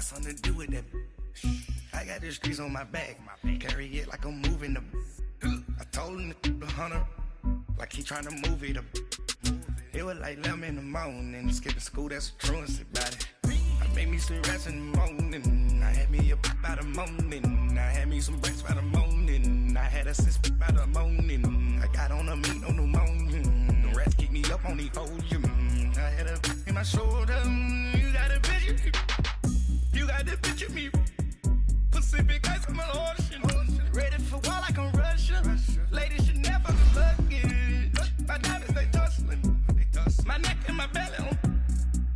got something to do with that. I got the streets on my back. Carry it like I'm moving the. I told him the hunter, like he trying to move it up. It was like 11 in the morning, skipping school, that's a truancy about it. I made me some rest in the morning. I had me up by the morning. I had me some breaks by the morning. I had a sis by the morning. I got on a meat, no pneumonia. The rats keep me up on the podium. I had a in my shoulder. You got a picture. You got the picture me. Pacific ice on my ocean. Ready for war like I'm Russia. Ladies should never be lucky. My diamonds, they tussling. My neck and my belly on.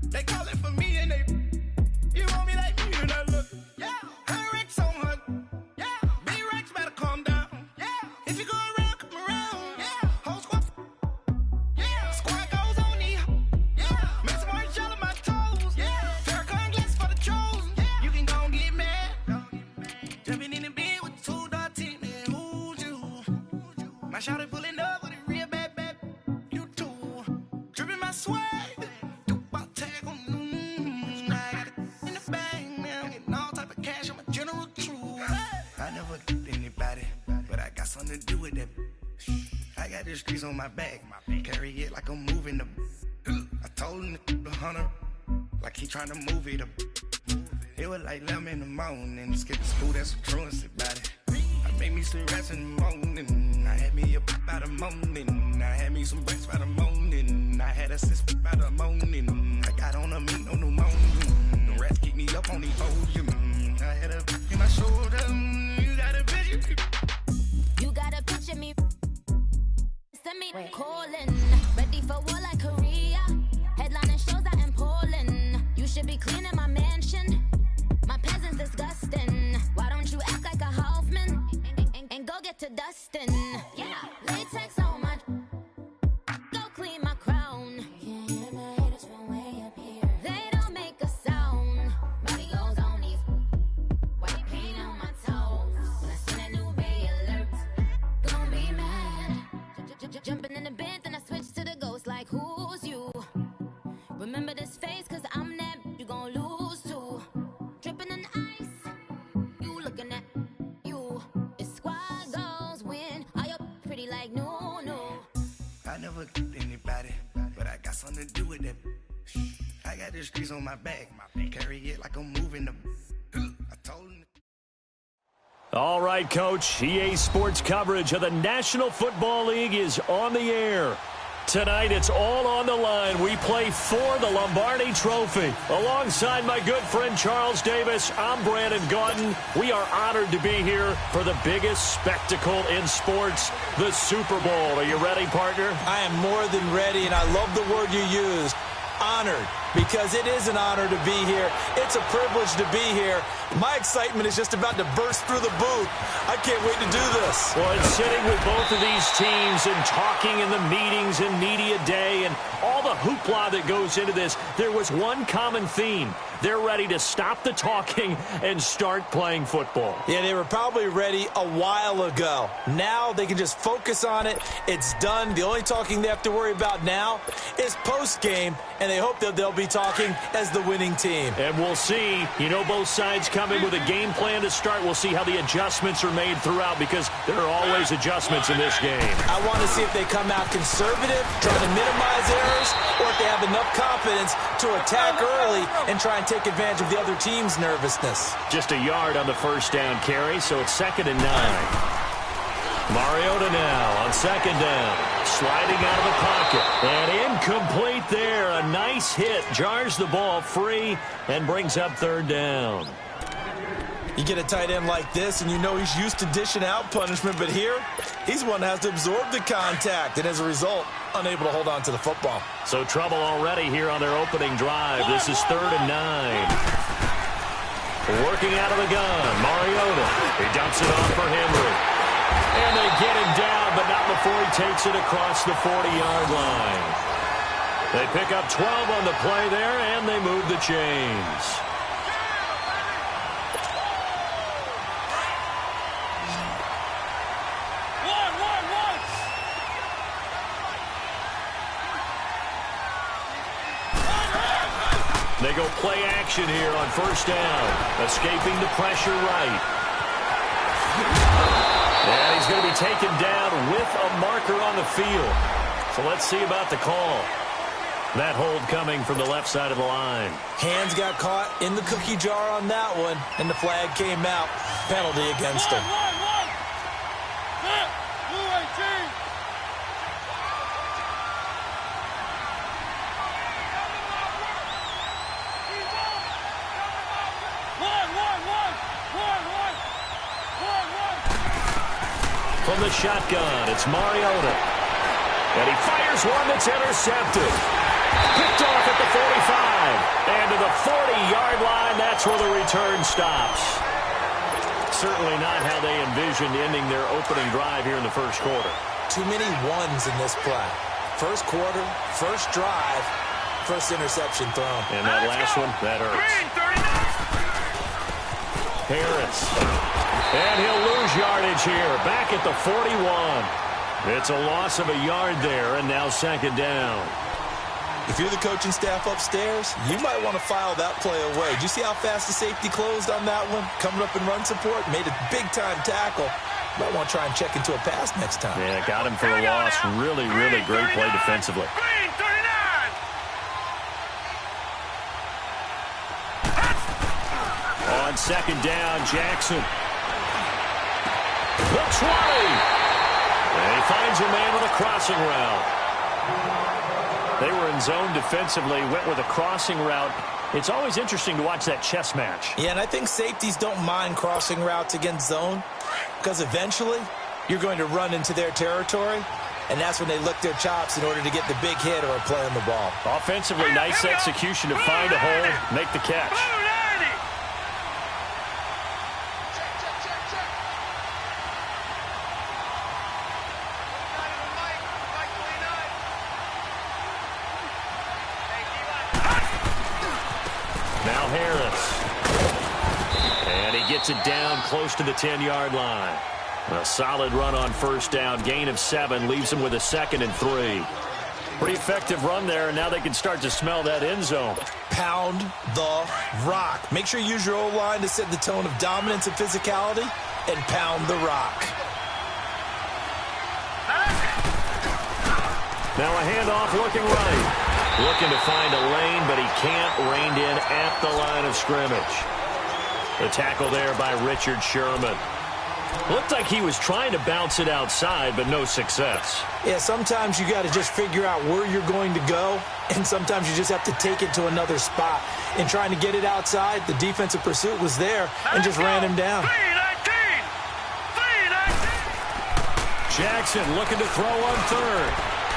They calling for me and they. You want me like me and I look. Yeah. Her Rex on her. Yeah. B-Rex better calm down. Yeah. If you go around, come around. Yeah. Whole squad. Yeah. Squad goes on me. Yeah. Make some orange gel on my toes. Yeah. Farrakhan glass for the chosen. Yeah. You can go and get mad. Jumping in the bed with 2 dark teeth, man. Who's you? My shawty pulling up with a real bad. You too. Dripping my swag. Do about tag on. I got it in the bag now. Getting all type of cash. I'm a general true. I never did anybody, but I got something to do with that. I got the streets on my back. Carry it like I'm moving the. I told him the hunter, like he trying to move it up. It was like 11 in the morning, skipping school, that's a truancy about it. I made me some rest in the morning. I had me up by the morning. I had me some breaks by the morning. I had a sis by the morning. I got on a meat, no pneumonia. The rats keep me up on the podium. I had a in my shoulder. You got a picture. You got a picture me. Send me calling. Ready for war like Korea. Headlining shows out in Poland. You should be cleaning my mansion. My peasants disgusting. Why don't you act like a Hoffman and go get to dustin'? Yeah, latex on my. Go clean my crown. Can't hear my haters from way up here. They don't make a sound. Body goes on these. White paint on my toes. When I see that new Bay alert, gon' be mad. Jumping in the bed, then I switch to the ghost like who's you? Remember this face, cause I'm that you gon' lose too. Dripping in ice, you looking at you. It's squad goals win. Are you pretty like no? I never did anybody, but I got something to do with that. I got the streets on my back. Carry it like I'm moving the. I told him. All right, Coach. EA Sports coverage of the National Football League is on the air. Tonight, it's all on the line. We play for the Lombardi Trophy. Alongside my good friend Charles Davis, I'm Brandon Gaudin. We are honored to be here for the biggest spectacle in sports, the Super Bowl. Are you ready, partner? I am more than ready, and I love the word you used. Honored, because it is an honor to be here. It's a privilege to be here. My excitement is just about to burst through the booth. I can't wait to do this. Well, and sitting with both of these teams and talking in the meetings and media day and all the hoopla that goes into this, there was one common theme. They're ready to stop the talking and start playing football. Yeah, they were probably ready a while ago. Now they can just focus on it. It's done. The only talking they have to worry about now is post-game, and they hope that they'll be talking as the winning team. And we'll see. You know, both sides come in with a game plan to start. We'll see how the adjustments are made throughout, because there are always adjustments in this game. I want to see if they come out conservative, trying to minimize errors, or if they have enough confidence to attack early and try and take advantage of the other team's nervousness. Just a yard on the first down carry, so it's 2nd and 9. Mariota now on 2nd down, sliding out of the pocket, and incomplete there. A nice hit, jars the ball free, and brings up 3rd down. You get a tight end like this, and you know he's used to dishing out punishment, but here, he's one that has to absorb the contact, and as a result, unable to hold on to the football. So trouble already here on their opening drive. This is 3rd and 9. Working out of the gun, Mariota. He dumps it off for Henry. And they get him down, but not before he takes it across the 40-yard line. They pick up 12 on the play there, and they move the chains. They go play action here on first down. Escaping the pressure right. And he's going to be taken down with a marker on the field. So let's see about the call. That hold coming from the left side of the line. Hands got caught in the cookie jar on that one, and the flag came out. Penalty against him. From the shotgun, it's Mariota. And he fires one that's intercepted. Picked off at the 45. And to the 40-yard line, that's where the return stops. Certainly not how they envisioned ending their opening drive here in the first quarter. Too many ones in this play. First quarter, first drive, first interception thrown. And that last one, that hurts. Harris. And he'll lose yardage here. Back at the 41. It's a loss of a yard there, and now second down. If you're the coaching staff upstairs, you might want to file that play away. Did you see how fast the safety closed on that one? Coming up in run support, made a big-time tackle. Might want to try and check into a pass next time. Yeah, got him for a loss. Really, really great play defensively. On second down, Jackson. The 20. And he finds a man with a crossing route. They were in zone defensively, went with a crossing route. It's always interesting to watch that chess match. Yeah, and I think safeties don't mind crossing routes against zone because eventually you're going to run into their territory, and that's when they lick their chops in order to get the big hit or a play on the ball. Offensively, nice execution to find a hole, make the catch. Now Harris. And he gets it down close to the 10-yard line. A solid run on first down. Gain of 7 leaves him with a 2nd and 3. Pretty effective run there, and now they can start to smell that end zone. Pound the rock. Make sure you use your O-line to set the tone of dominance and physicality, and pound the rock. Now a handoff looking right. Looking to find a lane, but he can't. Reined in at the line of scrimmage. The tackle there by Richard Sherman. Looked like he was trying to bounce it outside, but no success. Yeah, sometimes you got to just figure out where you're going to go, and sometimes you just have to take it to another spot. In trying to get it outside, the defensive pursuit was there and just ran him down. Jackson looking to throw on third.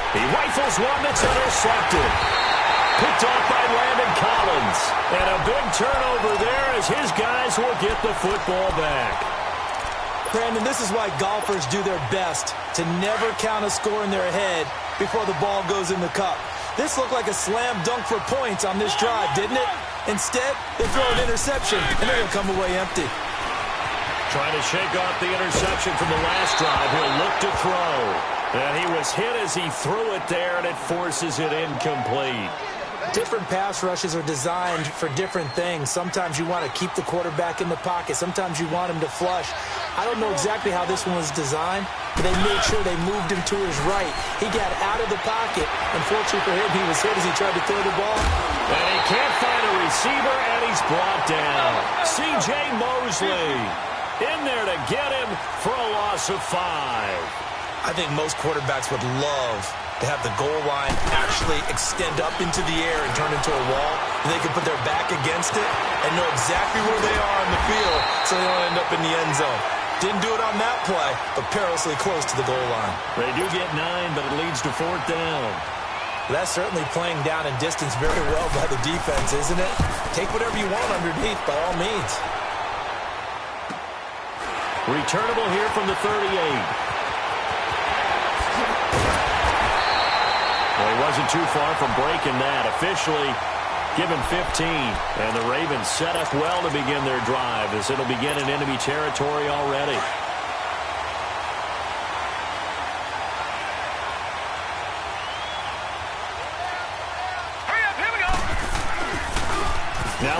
He rifles one that's intercepted. Picked off by Landon Collins. And a big turnover there as his guys will get the football back. Brandon, this is why golfers do their best to never count a score in their head before the ball goes in the cup. This looked like a slam dunk for points on this drive, didn't it? Instead, they throw an interception, and they're going to come away empty. Trying to shake off the interception from the last drive. He'll look to throw. And he was hit as he threw it there, and it forces it incomplete. Different pass rushes are designed for different things. Sometimes you want to keep the quarterback in the pocket. Sometimes you want him to flush. I don't know exactly how this one was designed, but they made sure they moved him to his right. He got out of the pocket. Unfortunately for him, he was hit as he tried to throw the ball. And he can't find a receiver, and he's brought down. C.J. Mosley in there to get him for a loss of 5. I think most quarterbacks would love to have the goal line actually extend up into the air and turn into a wall. And they can put their back against it and know exactly where they are on the field so they don't end up in the end zone. Didn't do it on that play, but perilously close to the goal line. They do get 9, but it leads to 4th down. That's certainly playing down in distance very well by the defense, isn't it? Take whatever you want underneath, by all means. Returnable here from the 38. Well, he wasn't too far from breaking that. Officially given 15. And the Ravens set up well to begin their drive as it'll begin in enemy territory already.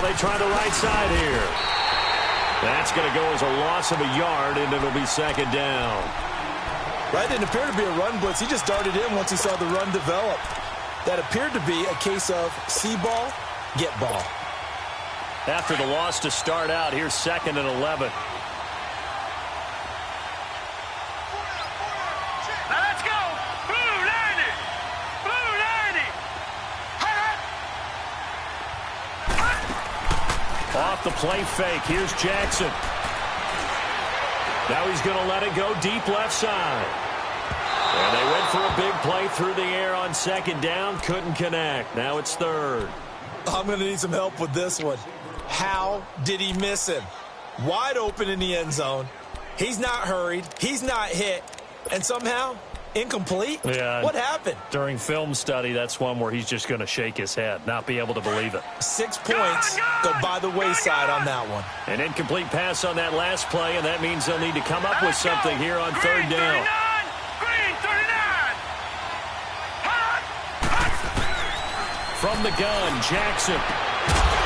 they try the right side here. That's going to go as a loss of a yard, and it'll be second down. Right, didn't appear to be a run blitz. He just darted in once he saw the run develop. That appeared to be a case of see ball, get ball. After the loss to start out, here's 2nd and 11. Now let's go. Blue 90. Blue 90. Off the play fake. Here's Jackson. Now he's going to let it go deep left side. And they went for a big play through the air on 2nd down. Couldn't connect. Now it's 3rd. I'm going to need some help with this one. How did he miss him? Wide open in the end zone. He's not hurried. He's not hit. And somehow, incomplete? Yeah. What happened? During film study, that's one where he's just going to shake his head, not be able to believe it. 6 points go by the wayside on that one. An incomplete pass on that last play, and that means they'll need to come up with something here on 3rd down. Green 39. From the gun, Jackson.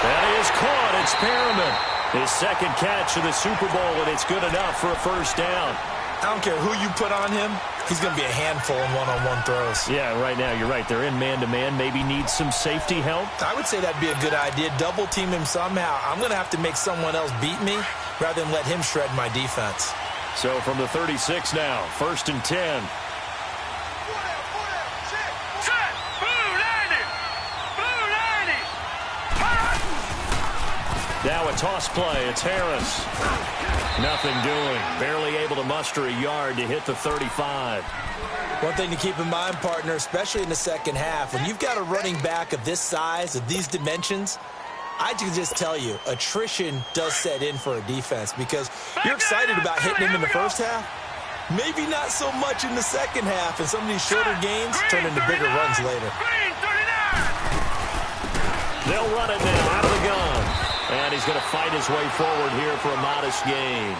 That is caught. It's Perriman. His 2nd catch of the Super Bowl, and it's good enough for a 1st down. I don't care who you put on him. He's going to be a handful in one-on-one throws. Yeah, right now, you're right. They're in man-to-man. Maybe need some safety help. I would say that'd be a good idea. Double team him somehow. I'm going to have to make someone else beat me rather than let him shred my defense. So from the 36 now, 1st and 10. Now a toss play. It's Harris. Nothing doing. Barely able to muster a yard to hit the 35. One thing to keep in mind, partner, especially in the second half, when you've got a running back of this size, of these dimensions, I can just tell you, attrition does set in for a defense because you're excited about hitting him in the first half. Maybe not so much in the second half, and some of these shorter gains turn into bigger runs later. They'll run it now out of the gun. And he's going to fight his way forward here for a modest gain.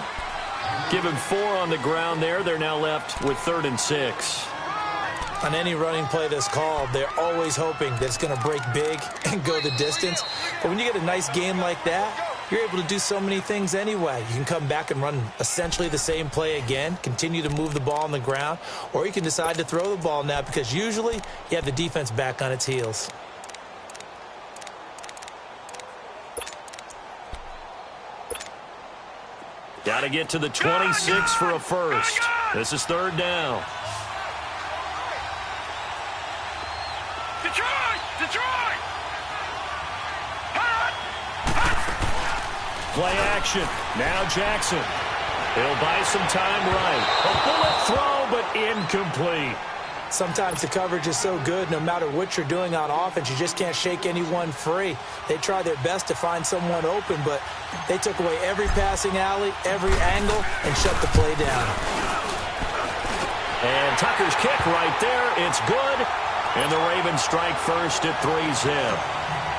Give him 4 on the ground there. They're now left with 3rd and 6. On any running play that's called, they're always hoping that it's going to break big and go the distance. But when you get a nice game like that, you're able to do so many things anyway. You can come back and run essentially the same play again, continue to move the ball on the ground, or you can decide to throw the ball now because usually you have the defense back on its heels. Got to get to the 26 for a first. This is 3rd down. Detroit! Detroit! Play action. Now Jackson. He'll buy some time right. A bullet throw, but incomplete. Sometimes the coverage is so good, no matter what you're doing on offense, you just can't shake anyone free. They try their best to find someone open, but they took away every passing alley, every angle, and shut the play down. And Tucker's kick right there. It's good. And the Ravens strike first at 3-zip.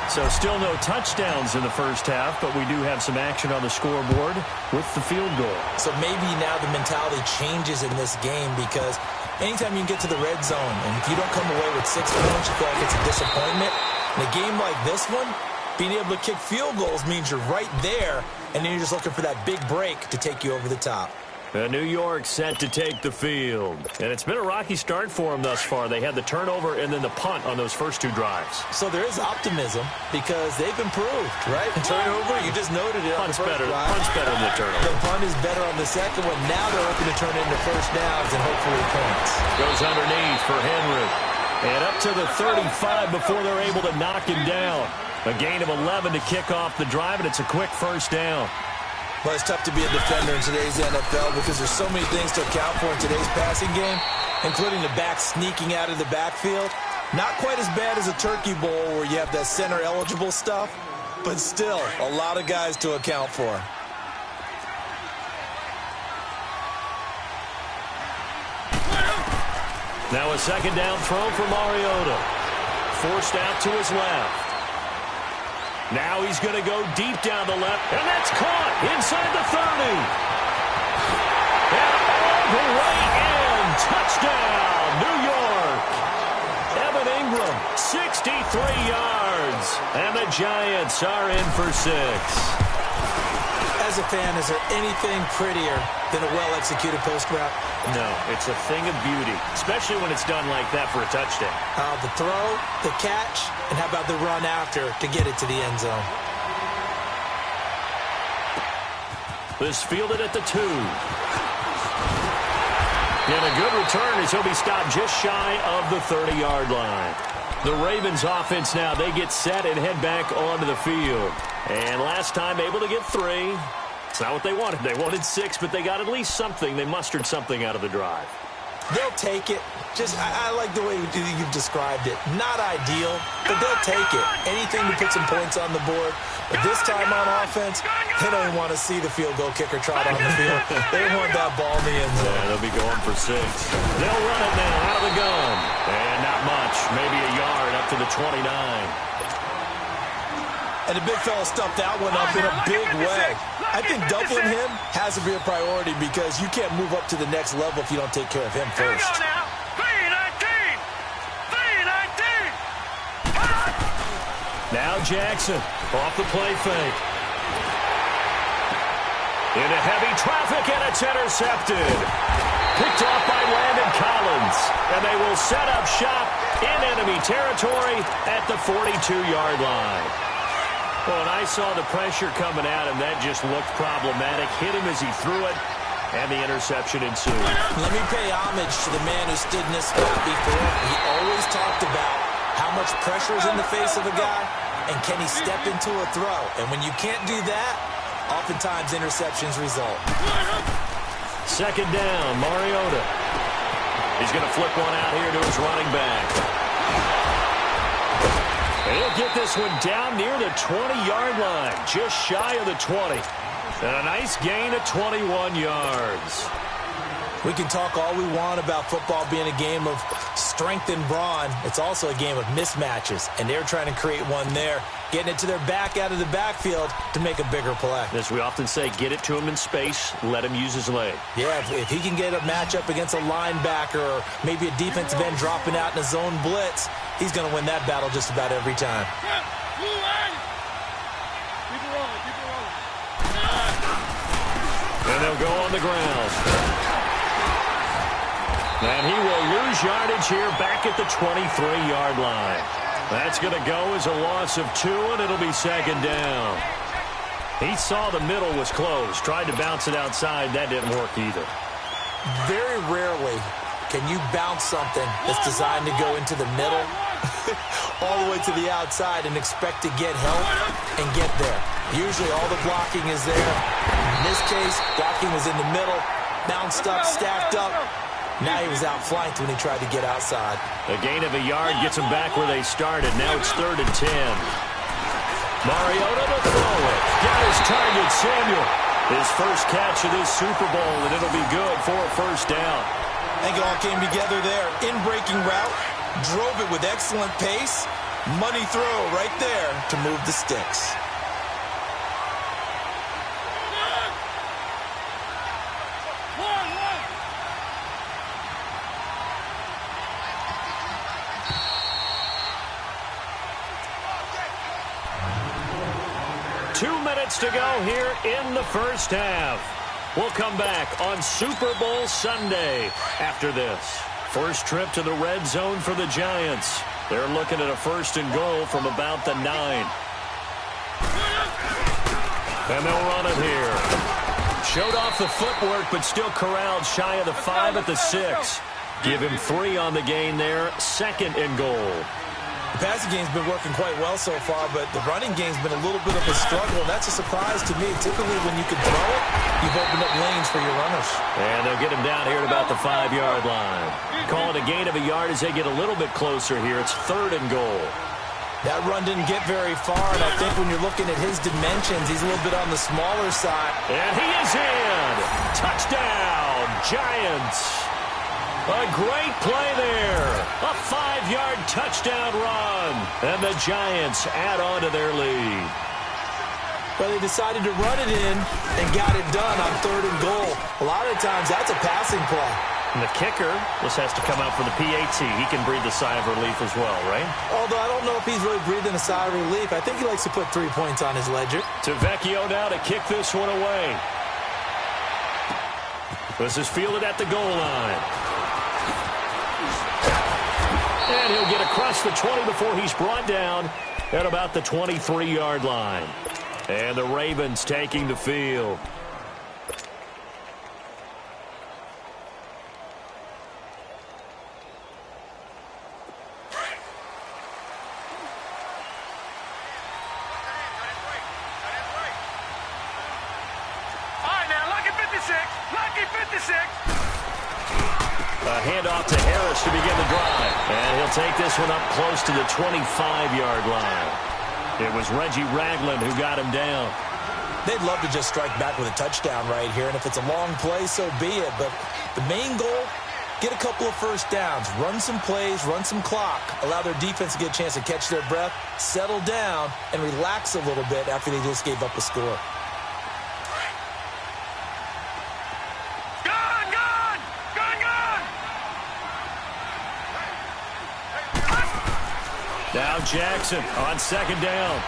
So still no touchdowns in the first half, but we do have some action on the scoreboard with the field goal. So maybe now the mentality changes in this game because anytime you can get to the red zone, and if you don't come away with 6 points, you feel like it's a disappointment. In a game like this one, being able to kick field goals means you're right there, and then you're just looking for that big break to take you over the top. New York set to take the field. And it's been a rocky start for them thus far. They had the turnover and then the punt on those first 2 drives. So there is optimism because they've improved, right? Turnover, you just noted it. Punt's on the better. drive. Punt's better than the turnover. The punt is better on the second one. Now they're looking to turn into first downs and hopefully points. Goes underneath for Henry. And up to the 35 before they're able to knock him down. A gain of 11 to kick off the drive, and it's a quick first down. Well, it's tough to be a defender in today's NFL because there's so many things to account for in today's passing game, including the back sneaking out of the backfield. Not quite as bad as a turkey bowl where you have that center-eligible stuff, but still a lot of guys to account for. Now a second down throw for Mariota. Forced out to his left. Now he's going to go deep down the left, and that's caught inside the 30. And all the way in. Touchdown, New York. Evan Ingram 63 yards. And the Giants are in for 6. As a fan, is there anything prettier than a well-executed post route? No, it's a thing of beauty, especially when it's done like that for a touchdown. The throw, the catch, and how about the run after to get it to the end zone? This fielded at the 2. And a good return as he'll be stopped just shy of the 30-yard line. The Ravens offense now, they get set and head back onto the field. And last time able to get 3. It's not what they wanted. They wanted 6, but they got at least something. They mustered something out of the drive. They'll take it. I like the way you've described it. Not ideal, but they'll take it. Anything to put some points on the board. But this time on offense, they don't even want to see the field goal kicker trot on the field. They want that ball in the end zone. Yeah, they'll be going for 6. They'll run it now out of the gun. And not much. Maybe a yard up to the 29. And the big fella stuffed that one up in a big way. I think doubling him has to be a priority because you can't move up to the next level if you don't take care of him first. Now Jackson off the play fake. Into heavy traffic, and it's intercepted. Picked off by Landon Collins. And they will set up shop in enemy territory at the 42-yard line. Well, and I saw the pressure coming at him. That just looked problematic. Hit him as he threw it, and the interception ensued. Let me pay homage to the man who stood in this spot before. He always talked about how much pressure is in the face of a guy, and can he step into a throw. And when you can't do that, oftentimes interceptions result. Second down, Mariota. He's going to flip one out here to his running back. And he'll get this one down near the 20-yard line, just shy of the 20. And a nice gain of 21 yards. We can talk all we want about football being a game of strength and brawn. It's also a game of mismatches, and they're trying to create one there, getting it to their back out of the backfield to make a bigger play. As we often say, get it to him in space, let him use his leg. Yeah, if he can get a matchup against a linebacker or maybe a defensive end dropping out in a zone blitz, he's going to win that battle just about every time. And they'll go on the ground. And he will lose yardage here back at the 23-yard line. That's going to go as a loss of 2, and it'll be second down. He saw the middle was closed, tried to bounce it outside. That didn't work either. Very rarely can you bounce something that's designed to go into the middle all the way to the outside and expect to get help and get there. Usually all the blocking is there. In this case, blocking was in the middle, bounced up, stacked up. Now he was outflanked when he tried to get outside. A gain of a yard gets him back where they started. Now it's 3rd and 10. Mariota to throw it. Got his target, Samuel. His first catch of this Super Bowl, and it'll be good for a first down. I think it all came together there. In-breaking route, drove it with excellent pace. Money throw right there to move the sticks. To go here in the first half. We'll come back on Super Bowl Sunday after this. First trip to the red zone for the Giants. They're looking at a 1st and goal from about the 9. And they'll run it here. Showed off the footwork, but still corralled shy of the 5 at the 6. Give him 3 on the gain there. 2nd and goal. The passing game's been working quite well so far, but the running game's been a little bit of a struggle, and that's a surprise to me. Typically, when you can throw it, you've opened up lanes for your runners. And they'll get him down here at about the 5-yard line. Call it a gain of a yard as they get a little bit closer here. It's 3rd and goal. That run didn't get very far, and I think when you're looking at his dimensions, he's a little bit on the smaller side. And he is in. Touchdown, Giants. A great play there. A 5-yard touchdown run. And the Giants add on to their lead. But they decided to run it in and got it done on 3rd and goal. A lot of times that's a passing play. And the kicker just has to come out for the PAT. He can breathe a sigh of relief as well, right? Although I don't know if he's really breathing a sigh of relief. I think he likes to put 3 points on his ledger. Vecchio now to kick this one away. This is fielded at the goal line. And he'll get across the 20 before he's brought down at about the 23-yard line. And the Ravens taking the field. A handoff to Harris to begin the drive. And he'll take this one up close to the 25-yard line. It was Reggie Ragland who got him down. They'd love to just strike back with a touchdown right here. And if it's a long play, so be it. But the main goal, get a couple of first downs. Run some plays, run some clock. Allow their defense to get a chance to catch their breath, settle down, and relax a little bit after they just gave up a score. Now Jackson on second down.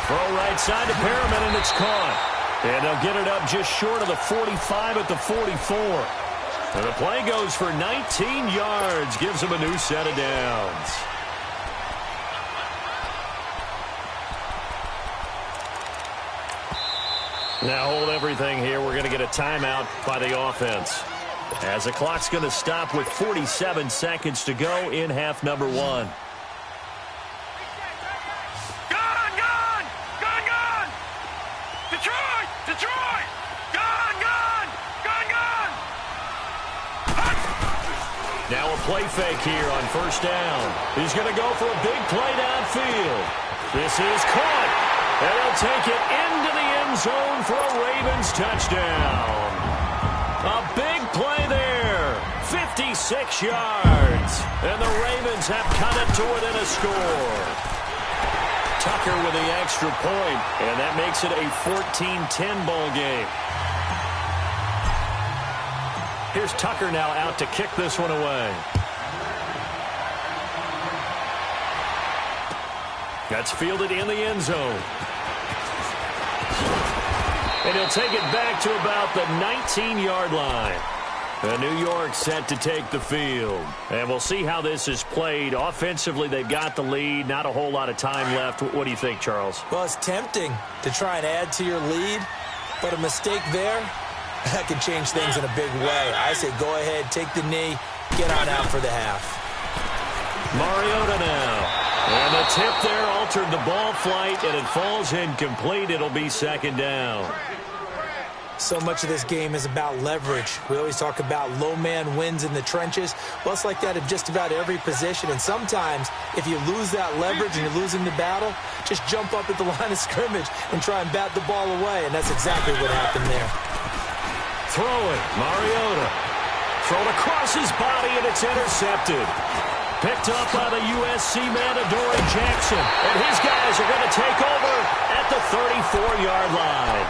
Throw right side to Perriman, and it's caught. And they'll get it up just short of the 45 at the 44. And the play goes for 19 yards. Gives them a new set of downs. Now hold everything here. We're going to get a timeout by the offense, as the clock's going to stop with 47 seconds to go in half number one. Gone, gone! Gone, gone! Detroit! Detroit! Gone, gone! Gone, gone! Now a play fake here on first down. He's going to go for a big play downfield. This is caught, and he'll take it into the end zone for a Ravens touchdown. A big play there, 56 yards, and the Ravens have cut it to within a score. Tucker with the extra point, and that makes it a 14-10 ball game. Here's Tucker now out to kick this one away. That's fielded in the end zone. And he'll take it back to about the 19-yard line. And New York set to take the field. And we'll see how this is played. Offensively, they've got the lead. Not a whole lot of time left. What do you think, Charles? Well, it's tempting to try and add to your lead, but a mistake there, that could change things in a big way. I say go ahead, take the knee, get on out for the half. Mariota now. And the tip there altered the ball flight, and it falls incomplete. It'll be second down. So much of this game is about leverage. We always talk about low man wins in the trenches. Well, it's like that in just about every position. And sometimes, if you lose that leverage and you're losing the battle, just jump up at the line of scrimmage and try and bat the ball away. And that's exactly what happened there. Throwing, Mariota. Thrown across his body, and it's intercepted. Picked up by the USC man, Adoree Jackson. And his guys are going to take over at the 34-yard line.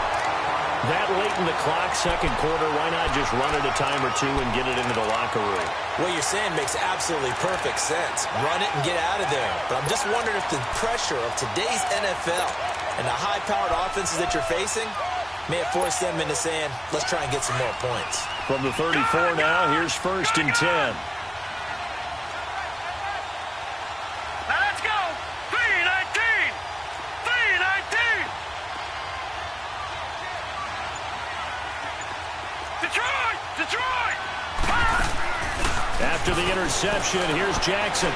That late in the clock, second quarter, why not just run it a time or two and get it into the locker room? What you're saying makes absolutely perfect sense. Run it and get out of there. But I'm just wondering if the pressure of today's NFL and the high-powered offenses that you're facing may have forced them into saying, let's try and get some more points. From the 34 now, here's first and 10. Let's go! 3-19! 3-19! Detroit! Detroit! After the interception, here's Jackson.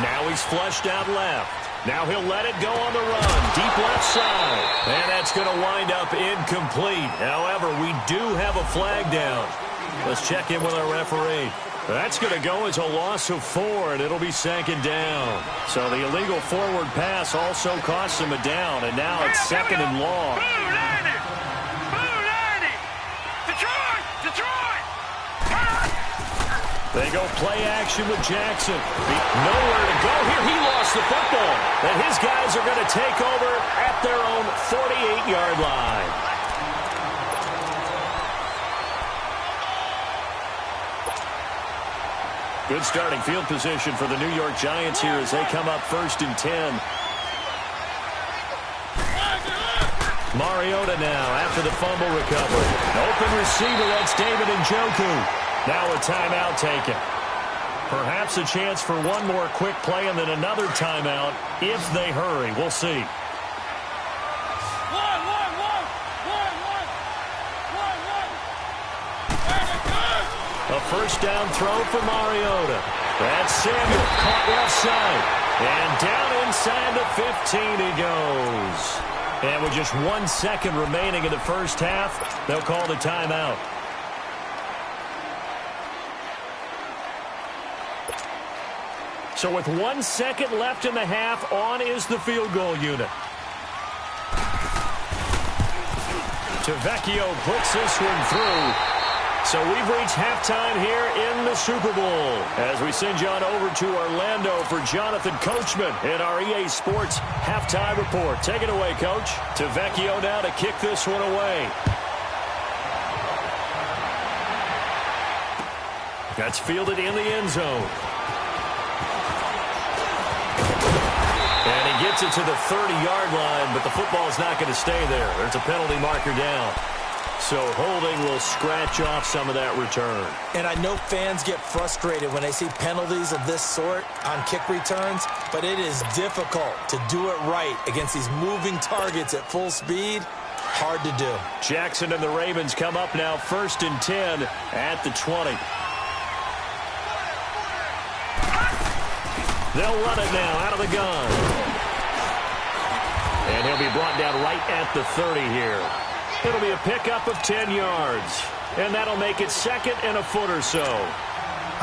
Now he's flushed out left. Now he'll let it go on the run. Deep left side. And that's going to wind up incomplete. However, we do have a flag down. Let's check in with our referee. That's going to go as a loss of 4, and it'll be second down. So the illegal forward pass also costs him a down, and now it's second and long. Detroit! Detroit! They go play action with Jackson. Nowhere to go here. He lost the football. And his guys are going to take over at their own 48-yard line. Good starting field position for the New York Giants here as they come up 1st and 10. Mariota now after the fumble recovery. Open receiver, that's David Njoku. Now a timeout taken. Perhaps a chance for one more quick play and then another timeout if they hurry. We'll see. A first down throw for Mariota. That's Samuel caught left side. And down inside the 15 he goes. And with just 1 second remaining in the first half, they'll call the timeout. So with 1 second left in the half, on is the field goal unit. Tavecchio puts this one through. So we've reached halftime here in the Super Bowl as we send you on over to Orlando for Jonathan Coachman in our EA Sports Halftime Report. Take it away, Coach. Tavecchio now to kick this one away. That's fielded in the end zone. And he gets it to the 30-yard line, but the football's not going to stay there. There's a penalty marker down. So holding will scratch off some of that return. And I know fans get frustrated when they see penalties of this sort on kick returns, but it is difficult to do it right against these moving targets at full speed. Hard to do. Jackson and the Ravens come up now 1st and 10 at the 20. They'll run it now out of the gun. And he'll be brought down right at the 30 here. It'll be a pickup of 10 yards. And that'll make it 2nd and a foot or so.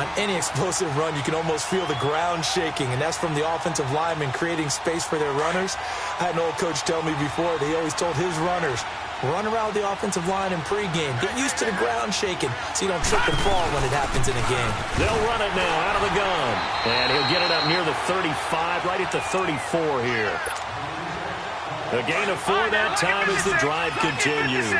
On any explosive run, you can almost feel the ground shaking, and that's from the offensive linemen creating space for their runners. I had an old coach tell me before that he always told his runners, run around the offensive line in pregame. Get used to the ground shaking so you don't trip and fall when it happens in a game. They'll run it now out of the gun. And he'll get it up near the 35, right at the 34 here. A gain of 4 that time as the drive continues.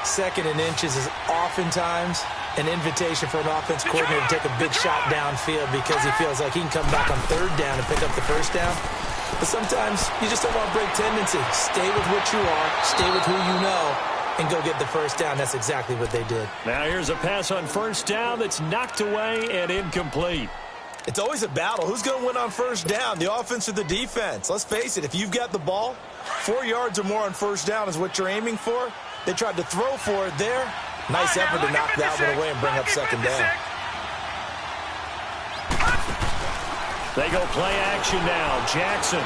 2nd and inches is oftentimes an invitation for an offense coordinator to take a big shot downfield because he feels like he can come back on 3rd down and pick up the 1st down. But sometimes you just don't want to break tendency. Stay with what you are, stay with who you know, and go get the 1st down. That's exactly what they did. Now here's a pass on 1st down that's knocked away and incomplete. It's always a battle. Who's going to win on 1st down, the offense or the defense? Let's face it, if you've got the ball, 4 yards or more on 1st down is what you're aiming for. They tried to throw for it there. Nice effort to knock that one away and bring up 2nd down. They go play action now. Jackson.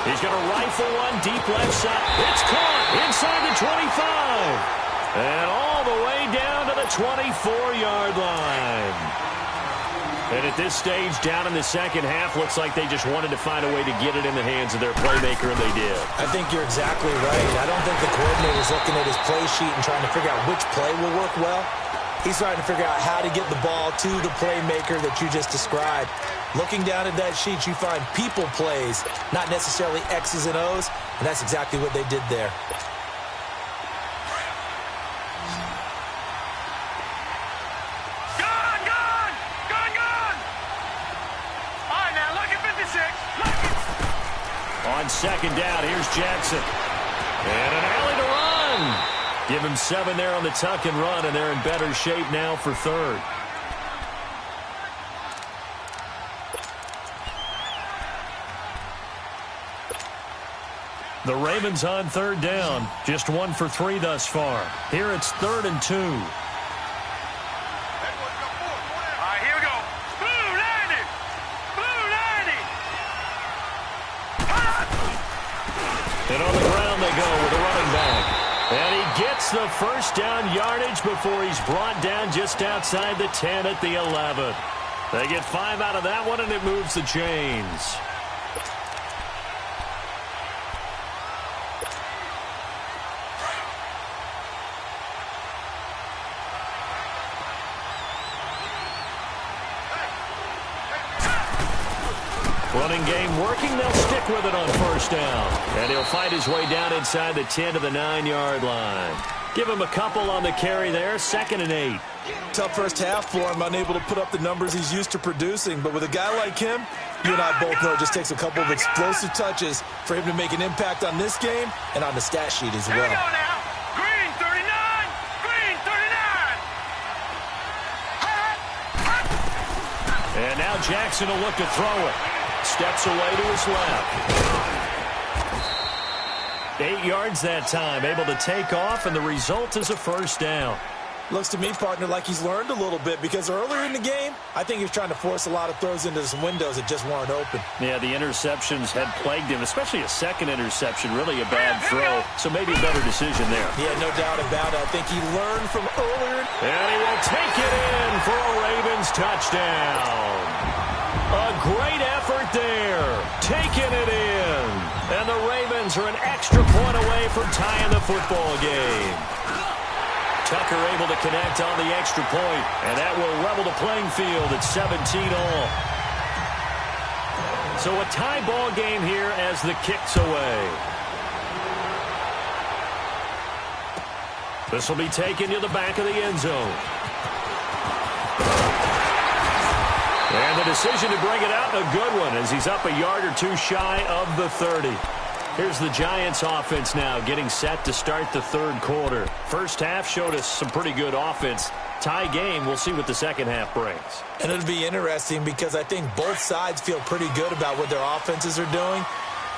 He's going to rifle one deep left side. It's caught inside the 25. And all the way down to the 24-yard line. And at this stage, down in the 2nd half, looks like they just wanted to find a way to get it in the hands of their playmaker, and they did. I think you're exactly right. I don't think the coordinator's looking at his play sheet and trying to figure out which play will work well. He's trying to figure out how to get the ball to the playmaker that you just described. Looking down at that sheet, you find people plays, not necessarily X's and O's, and that's exactly what they did there. On 2nd down, here's Jackson. And an alley to run. Give him 7 there on the tuck and run, and they're in better shape now for 3rd. The Ravens on 3rd down. Just 1 for 3 thus far. Here it's 3rd and 2. And on the ground they go with a running back. And he gets the 1st down yardage before he's brought down just outside the 10 at the 11. They get 5 out of that one, and it moves the chains. Running game working. They'll stick with it on 1st down. And he'll fight his way down inside the 10 to the 9-yard line. Give him a couple on the carry there, 2nd and 8. Tough first half for him, unable to put up the numbers he's used to producing. But with a guy like him, you and I both know it just takes a couple of explosive touches for him to make an impact on this game and on the stat sheet as well. Here we go now. Green 39. Green 39. And now Jackson will look to throw it. Steps away to his left. 8 yards that time, able to take off, and the result is a first down. Looks to me, partner, like he's learned a little bit, because earlier in the game, I think he was trying to force a lot of throws into some windows that just weren't open. Yeah, the interceptions had plagued him, especially a second interception, really a bad throw, so maybe a better decision there. Yeah, no doubt about it. I think he learned from earlier. And he will take it in for a Ravens touchdown. A great effort there, taking it in. And the Ravens are an extra point away from tying the football game. Tucker able to connect on the extra point, and that will level the playing field at 17 all. So a tie ball game here as the kick's away. This will be taken to the back of the end zone. And the decision to bring it out, a good one, as he's up a yard or two shy of the 30. Here's the Giants offense now getting set to start the third quarter. First half showed us some pretty good offense. Tie game, we'll see what the second half brings. And it'll be interesting because I think both sides feel pretty good about what their offenses are doing.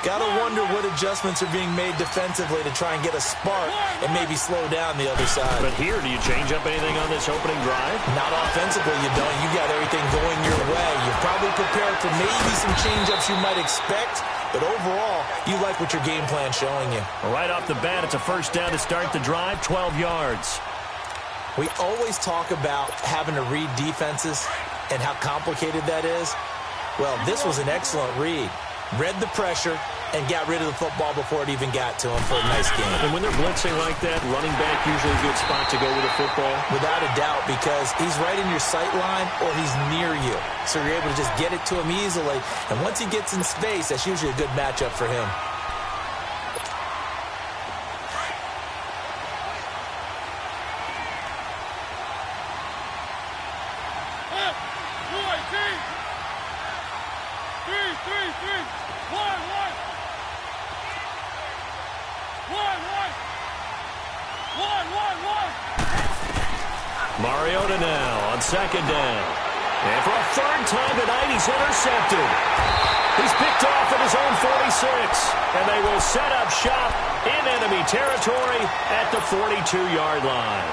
Got to wonder what adjustments are being made defensively to try and get a spark and maybe slow down the other side. But here, do you change up anything on this opening drive? Not offensively, you don't. You got everything going your way. You're probably prepared for maybe some change-ups you might expect. But overall, you like what your game plan's showing you. Right off the bat, it's a first down to start the drive, 12 yards. We always talk about having to read defenses and how complicated that is. Well, this was an excellent read. Read the pressure and got rid of the football before it even got to him for a nice game. And when they're blitzing like that, running back usually a good spot to go with the football? Without a doubt, because he's right in your sight line or he's near you. So you're able to just get it to him easily. And once he gets in space, that's usually a good matchup for him. Mariota now on second down. And for a third time tonight, he's intercepted. He's picked off at his own 46. And they will set up shop in enemy territory at the 42-yard line.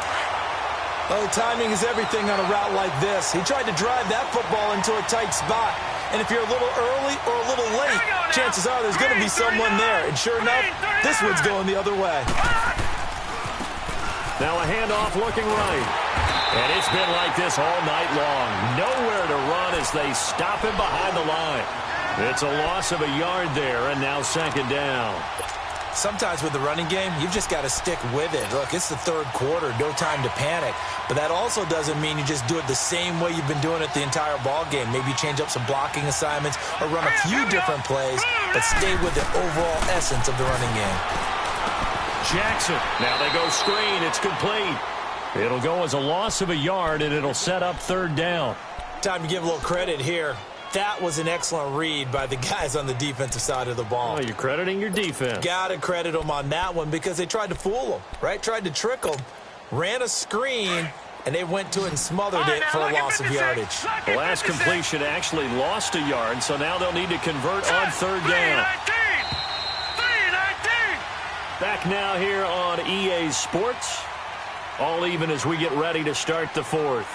Oh, timing is everything on a route like this. He tried to drive that football into a tight spot. And if you're a little early or a little late, chances are there's going to be someone there. And sure enough, this one's going the other way. Now a handoff looking right. And it's been like this all night long. Nowhere to run as they stop him behind the line. It's a loss of a yard there, and now second down. Sometimes with the running game, you've just got to stick with it. Look, it's the third quarter, no time to panic. But that also doesn't mean you just do it the same way you've been doing it the entire ball game. Maybe change up some blocking assignments or run a few different plays, but stay with the overall essence of the running game. Jackson. Now they go screen. It's complete. It'll go as a loss of a yard, and it'll set up third down. Time to give a little credit here. That was an excellent read by the guys on the defensive side of the ball. Oh, you're crediting your defense. Got to credit them on that one because they tried to fool them, right? Tried to trick them. Ran a screen, and they went to it and smothered it for a loss of yardage. The last completion actually lost a yard, so now they'll need to convert on third down. Back now here on EA Sports. All even as we get ready to start the fourth.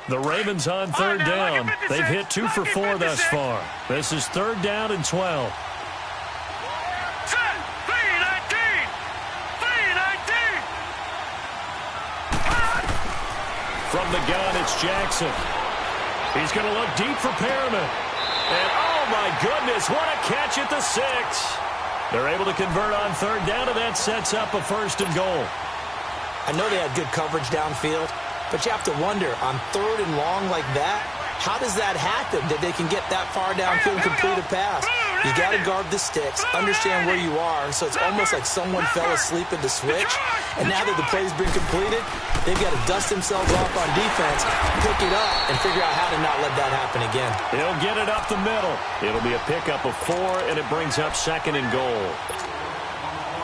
The Ravens on third down. They've hit 2 for 4 thus far. This is third down and 12. From the gun, it's Jackson. He's going to look deep for Perriman. And, oh, my goodness, what a catch at the 6. They're able to convert on third down, and that sets up a first and goal. I know they had good coverage downfield, but you have to wonder, on third and long like that, How does that happen that they can get that far downfield and complete a pass? You got to guard the sticks, understand where you are, so it's almost like someone fell asleep at the switch, and now that the play's been completed, they've got to dust themselves off on defense, pick it up, and figure out how to not let that happen again. He'll get it up the middle. It'll be a pickup of 4, and it brings up 2nd and goal.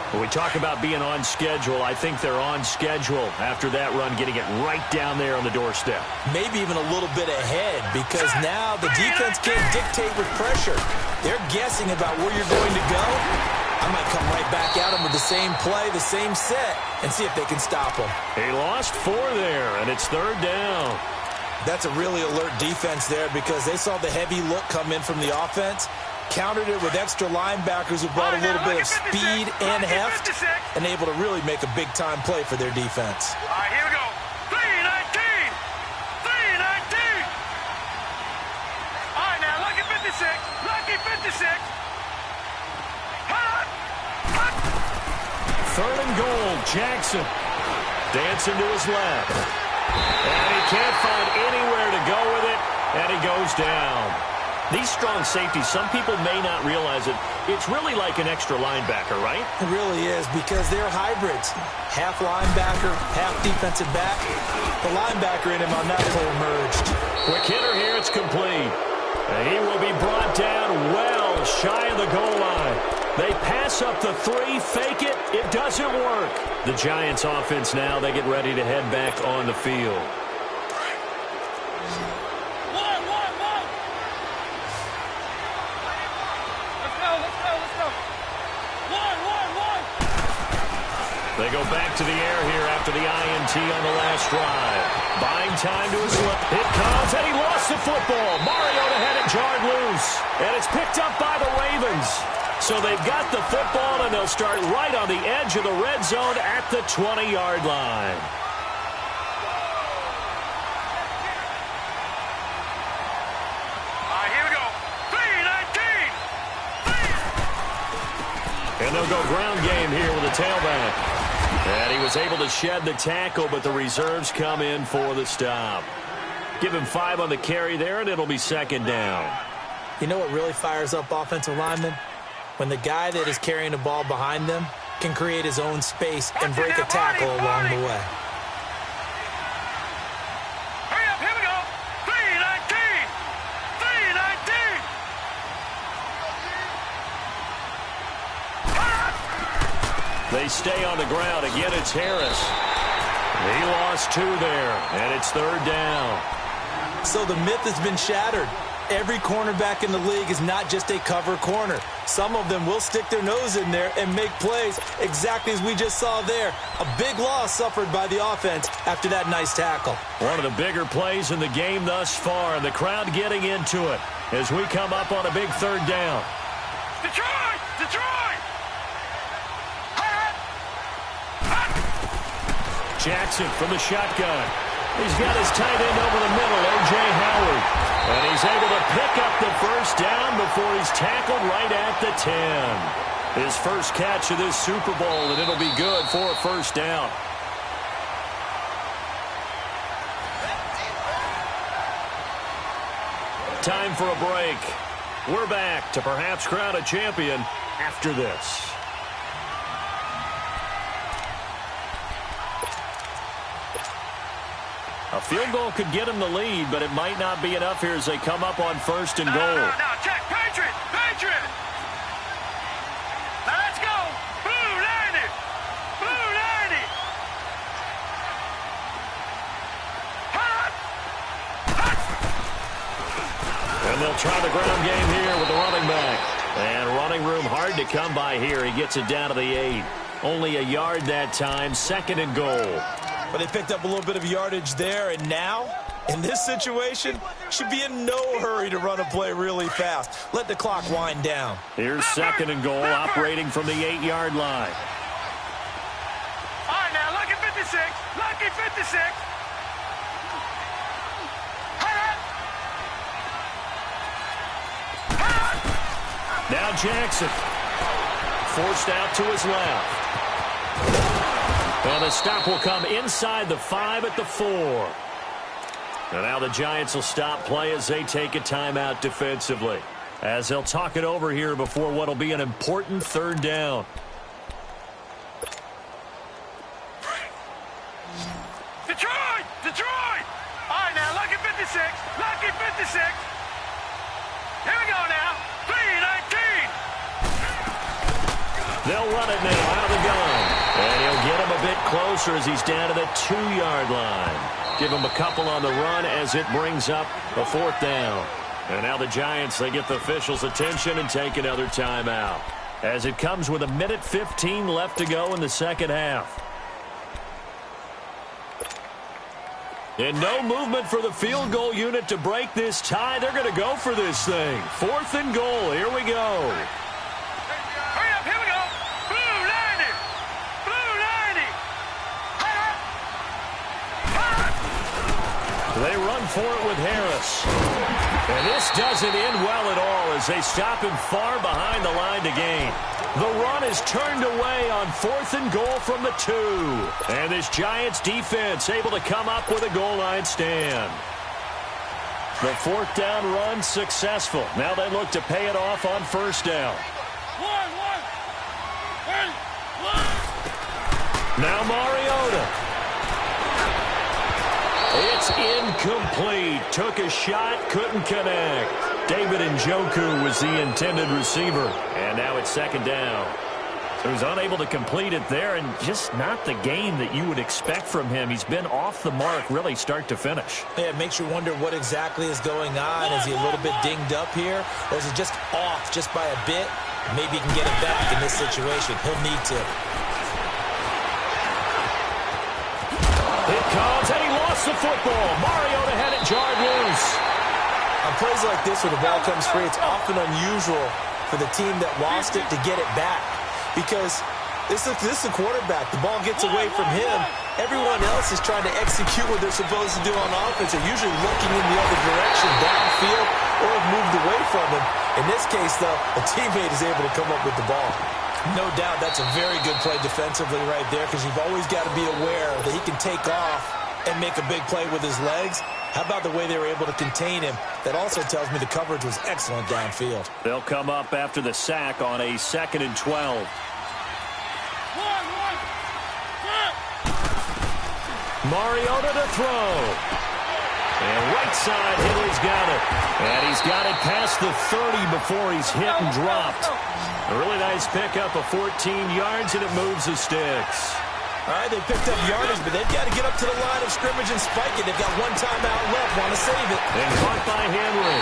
When we talk about being on schedule, I think they're on schedule after that run, getting it right down there on the doorstep. Maybe even a little bit ahead, because now the defense can't dictate with pressure. They're guessing about where you're going to go. I might come right back at them with the same play, the same set, and see if they can stop them. He lost 4 there, and it's 3rd down. That's a really alert defense there, because they saw the heavy look come in from the offense, countered it with extra linebackers who brought a little bit of speed and heft, and able to really make a big-time play for their defense. All right, here we go. 3-19. 3-19. All right, now, lucky 56. Lucky 56. Hot. 3rd and goal, Jackson. Dancing to his left. And he can't find anywhere to go with it, and he goes down. These strong safeties, some people may not realize it. It's really like an extra linebacker, right? It really is, because they're hybrids. Half linebacker, half defensive back. The linebacker in him on that play emerged. Quick hitter here, it's complete. And he will be brought down well shy of the goal line. They pass up the 3, fake it. It doesn't work. The Giants offense now, they get ready to head back on the field. They go back to the air here after the INT on the last drive. Buying time to his left. It comes, and he lost the football. Mariota had it jarred loose, and it's picked up by the Ravens. So they've got the football, and they'll start right on the edge of the red zone at the 20-yard line. All right, here we go. 3-19. And they'll go ground game here with a tailback. And he was able to shed the tackle, but the reserves come in for the stop. Give him 5 on the carry there, and it'll be 2nd down. You know what really fires up offensive linemen? When the guy that is carrying the ball behind them can create his own space and break a tackle along the way. Hurry up, here we go. 3-19. 3-19. They stay on the ground. Again, it's Harris. He lost 2 there, and it's 3rd down. So the myth has been shattered. Every cornerback in the league is not just a cover corner. Some of them will stick their nose in there and make plays exactly as we just saw there. A big loss suffered by the offense after that nice tackle. One of the bigger plays in the game thus far, and the crowd getting into it as we come up on a big 3rd down. Detroit! Detroit! Jackson from the shotgun. He's got his tight end over the middle, O.J. Howard. And he's able to pick up the 1st down before he's tackled right at the 10. His first catch of this Super Bowl, and it'll be good for a 1st down. Time for a break. We're back to perhaps crown a champion after this. A field goal could get him the lead, but it might not be enough here as they come up on 1st and goal. No, check. Patriot! Patriot! Now let's go! Blue 90! Blue 90! Hot! And they'll try the ground game here with the running back. And running room hard to come by here. He gets it down to the 8. Only a yard that time, 2nd and goal. But they picked up a little bit of yardage there, and now, in this situation, should be in no hurry to run a play really fast. Let the clock wind down. Here's 2nd and goal, operating from the 8-yard line. All right, now, lucky 56. Lucky 56. Now Jackson. Forced out to his left. And the stop will come inside the 5 at the 4. And now the Giants will stop play as they take a timeout defensively, as they'll talk it over here before what will be an important third down. Detroit! Detroit! All right, now, lucky 56. Lucky 56. Here we go now. 3-19. They'll run it now out of the gun. And he'll get him a bit closer as he's down to the 2-yard line. Give him a couple on the run as it brings up a fourth down. And now the Giants, they get the officials' attention and take another timeout, as it comes with 1:15 left to go in the second half. And no movement for the field goal unit to break this tie. They're going to go for this thing. 4th and goal. Here we go. Hurry up, here we go. Blue 90. Blue 90. They run for it with Harris. And this doesn't end well at all as they stop him far behind the line to gain. The run is turned away on 4th and goal from the 2. And this Giants defense able to come up with a goal line stand. The 4th down run successful. Now they look to pay it off on 1st down. Now Mariota. It's incomplete. Took a shot, couldn't connect. David Njoku was the intended receiver. And now it's 2nd down. So he's unable to complete it there, and just not the game that you would expect from him. He's been off the mark really start to finish. Yeah, it makes you wonder what exactly is going on. Is he a little bit dinged up here, or is it just off just by a bit? Maybe he can get it back in this situation. He'll need to. It comes, and he lost the football. Mariota had it jarred loose. On plays like this where the ball comes free, it's often unusual for the team that lost it to get it back, because this is a quarterback. The ball gets away from him. Everyone else is trying to execute what they're supposed to do on offense. They're usually looking in the other direction, downfield, or have moved away from him. In this case, though, a teammate is able to come up with the ball. No doubt that's a very good play defensively right there, because you've always got to be aware that he can take off and make a big play with his legs. How about the way they were able to contain him? That also tells me the coverage was excellent downfield. They'll come up after the sack on a 2nd and 12. Mariota to throw. And right side, Higley's got it. And he's got it past the 30 before he's hit and dropped. A really nice pickup of 14 yards, and it moves the sticks. All right, they picked up yardage, but they've got to get up to the line of scrimmage and spike it. They've got one timeout left, want to save it. And caught by Henry.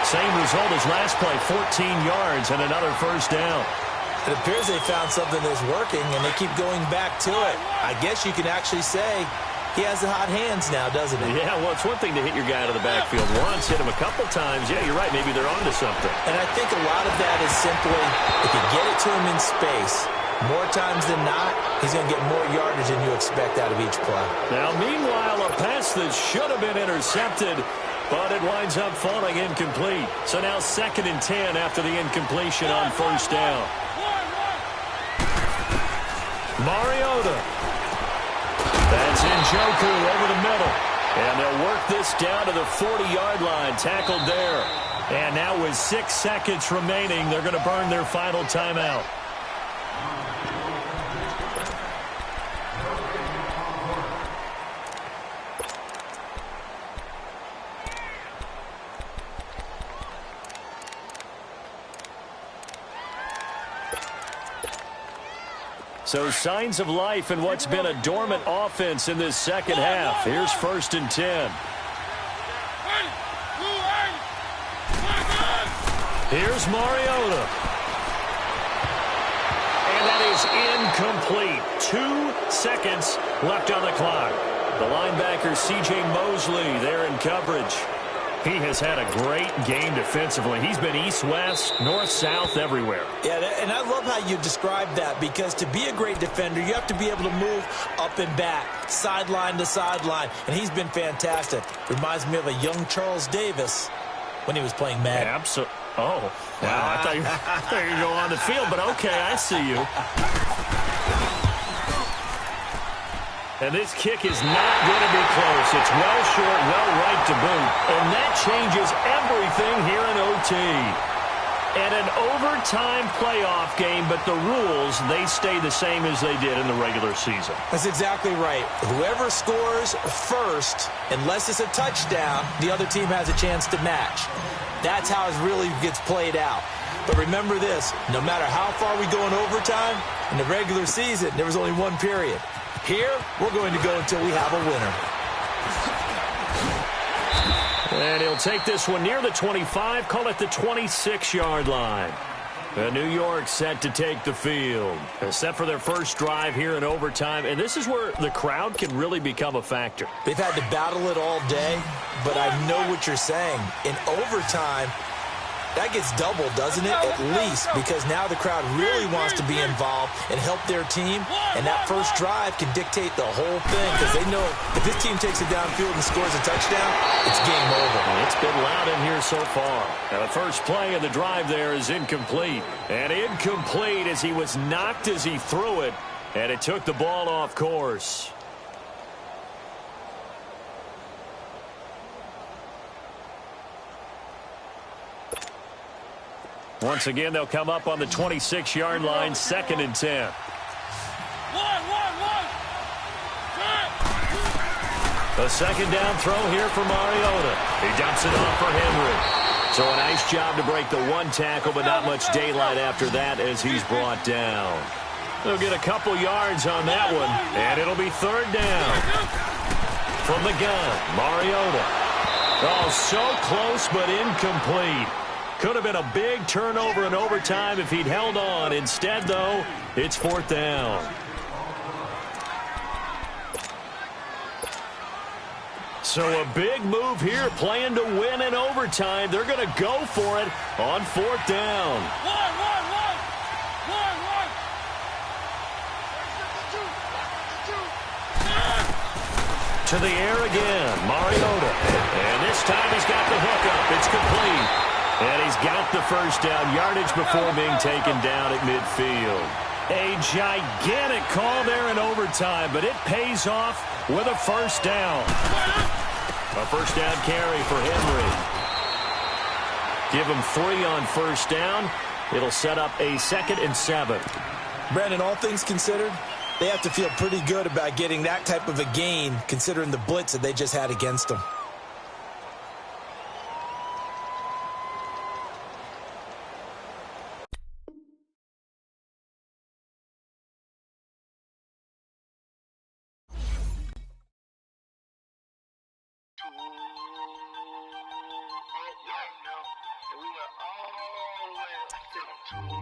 Same result as last play, 14 yards and another 1st down. It appears they found something that's working, and they keep going back to it. I guess you can actually say he has the hot hands now, doesn't he? Yeah, well, it's one thing to hit your guy out of the backfield once, hit him a couple times. Yeah, you're right. Maybe they're onto something. And I think a lot of that is simply if you get it to him in space, more times than not, he's going to get more yardage than you expect out of each play. Now, meanwhile, a pass that should have been intercepted, but it winds up falling incomplete. So now 2nd and 10 after the incompletion on 1st down. Mariota. That's Njoku over the middle. And they'll work this down to the 40-yard line, tackled there. And now with 6 seconds remaining, they're going to burn their final timeout. So signs of life in what's been a dormant offense in this second half. Here's 1st and 10. Here's Mariota. And that is incomplete. 2 seconds left on the clock. The linebacker C.J. Mosley there in coverage. He has had a great game defensively. He's been east-west, north-south, everywhere. Yeah, and I love how you describe that, because to be a great defender, you have to be able to move up and back, sideline to sideline, and he's been fantastic. Reminds me of a young Charles Davis when he was playing Madden. Absolutely. Oh, wow. I thought you were going to go on the field, but okay, I see you. And this kick is not going to be close. It's well short, well right to boot. And that changes everything here in OT. And an overtime playoff game, but the rules, they stay the same as they did in the regular season. That's exactly right. Whoever scores first, unless it's a touchdown, the other team has a chance to match. That's how it really gets played out. But remember this, no matter how far we go in overtime, in the regular season, there was only one period. Here, we're going to go until we have a winner. And he'll take this one near the 25, call it the 26-yard line. New York set to take the field. Set for their first drive here in overtime. And this is where the crowd can really become a factor. They've had to battle it all day, but I know what you're saying. In overtime, that gets doubled, doesn't it? At least, because now the crowd really wants to be involved and help their team, and that first drive can dictate the whole thing because they know if this team takes it downfield and scores a touchdown, it's game over. It's been loud in here so far. Now the first play of the drive there is incomplete. And incomplete as he was knocked as he threw it, and it took the ball off course. Once again, they'll come up on the 26-yard line, 2nd and 10. A second down throw here for Mariota. He dumps it off for Henry. So a nice job to break the one tackle, but not much daylight after that as he's brought down. They'll get a couple yards on that one, and it'll be 3rd down. From the gun, Mariota. Oh, so close, but incomplete. Could have been a big turnover in overtime if he'd held on. Instead, though, it's 4th down. So a big move here, playing to win in overtime. They're going to go for it on 4th down. To the air again, Mariota. And this time he's got the hook up. It's complete. And he's got the first down, yardage before being taken down at midfield. A gigantic call there in overtime, but it pays off with a first down. A first down carry for Henry. Give him 3 on first down. It'll set up a 2nd and 7. Brandon, all things considered, they have to feel pretty good about getting that type of a gain, considering the blitz that they just had against them. We were all the way up to